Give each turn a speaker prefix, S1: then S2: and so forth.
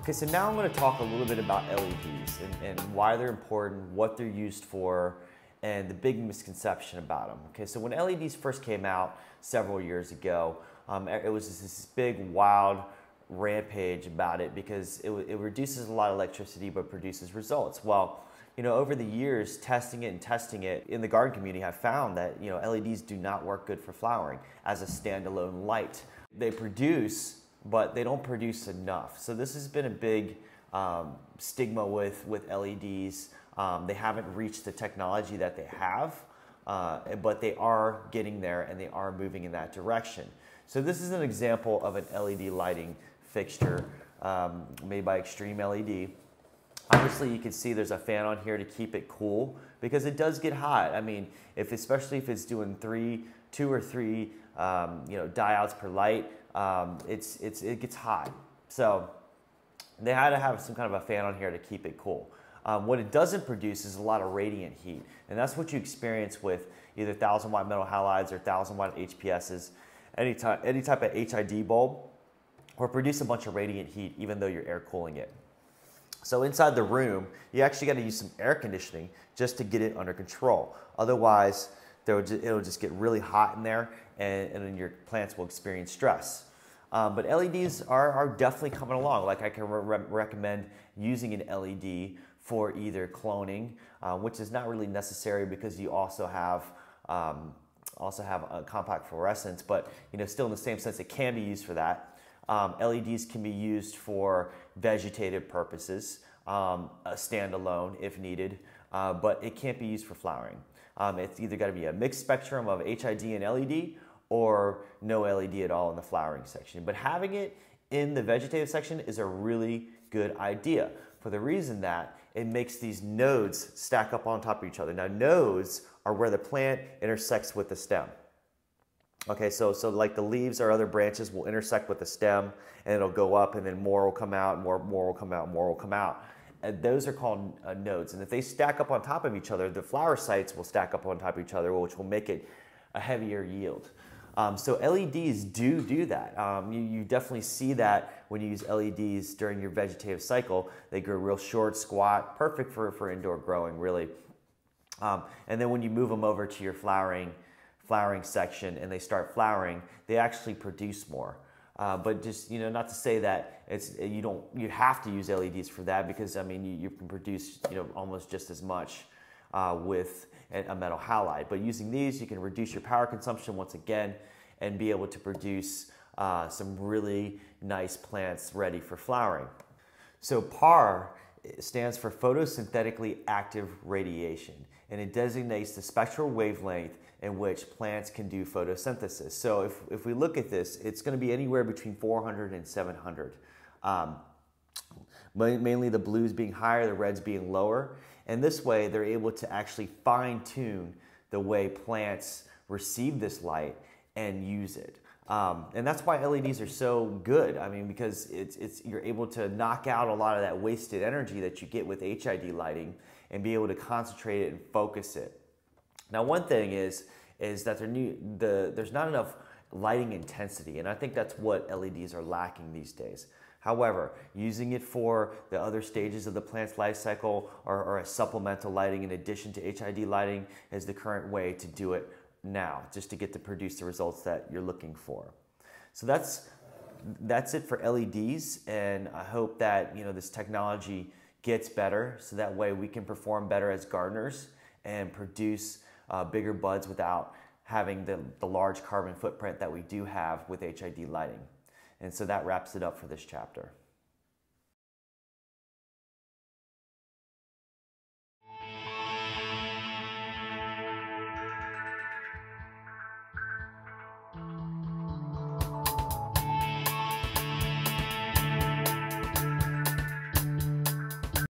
S1: Okay, so now I'm going to talk a little bit about LEDs and why they're important, what they're used for, and the big misconception about them. Okay, so when LEDs first came out several years ago, it was this big, wild rampage about it because it reduces a lot of electricity but produces results. Well, you know, over the years, testing it in the garden community, I've found that, you know, LEDs do not work good for flowering as a standalone light. They produce, but they don't produce enough. So this has been a big stigma with LEDs. They haven't reached the technology that they have, but they are getting there and they are moving in that direction. So this is an example of an LED lighting fixture made by Extreme LED. Obviously, you can see there's a fan on here to keep it cool because it does get hot. I mean, especially if it's doing two or three diodes per light, it gets hot. So they had to have some kind of a fan on here to keep it cool. What it doesn't produce is a lot of radiant heat, and that's what you experience with either 1,000-watt metal halides or 1,000-watt HPSs, any type of HID bulb, or produce a bunch of radiant heat even though you're air cooling it. So inside the room, you actually got to use some air conditioning just to get it under control. Otherwise, it'll just get really hot in there, and then your plants will experience stress. But LEDs are definitely coming along. Like I can recommend using an LED for either cloning, which is not really necessary because you also have a compact fluorescence, but you know, still in the same sense, it can be used for that. LEDs can be used for vegetative purposes, standalone if needed, but it can't be used for flowering. It's either got to be a mixed spectrum of HID and LED or no LED at all in the flowering section. But having it in the vegetative section is a really good idea for the reason that it makes these nodes stack up on top of each other. Now, nodes are where the plant intersects with the stem. Okay, so like the leaves or other branches will intersect with the stem and it'll go up and then more will come out, more will come out, more will come out. And those are called nodes. And if they stack up on top of each other, the flower sites will stack up on top of each other, which will make it a heavier yield. So LEDs do that. You definitely see that when you use LEDs during your vegetative cycle. They grow real short, squat, perfect for indoor growing, really. And then when you move them over to your flowering section and they start flowering, they actually produce more. But just, you know, not to say that you have to use LEDs for that, because I mean you can produce, you know, almost just as much with a metal halide. But using these, you can reduce your power consumption once again and be able to produce some really nice plants ready for flowering. So PAR stands for photosynthetically active radiation, and it designates the spectral wavelength in which plants can do photosynthesis. So if we look at this, it's going to be anywhere between 400 and 700. Mainly the blues being higher, the reds being lower. And this way, they're able to actually fine-tune the way plants receive this light and use it. And that's why LEDs are so good. I mean, because you're able to knock out a lot of that wasted energy that you get with HID lighting and be able to concentrate it and focus it. Now, one thing is that there's not enough lighting intensity, and I think that's what LEDs are lacking these days. However, using it for the other stages of the plant's life cycle or a supplemental lighting in addition to HID lighting is the current way to do it now, just to get to produce the results that you're looking for. So that's it for LEDs, and I hope that, you know, this technology gets better so that way we can perform better as gardeners and produce bigger buds without having the large carbon footprint that we do have with HID lighting. And so that wraps it up for this chapter.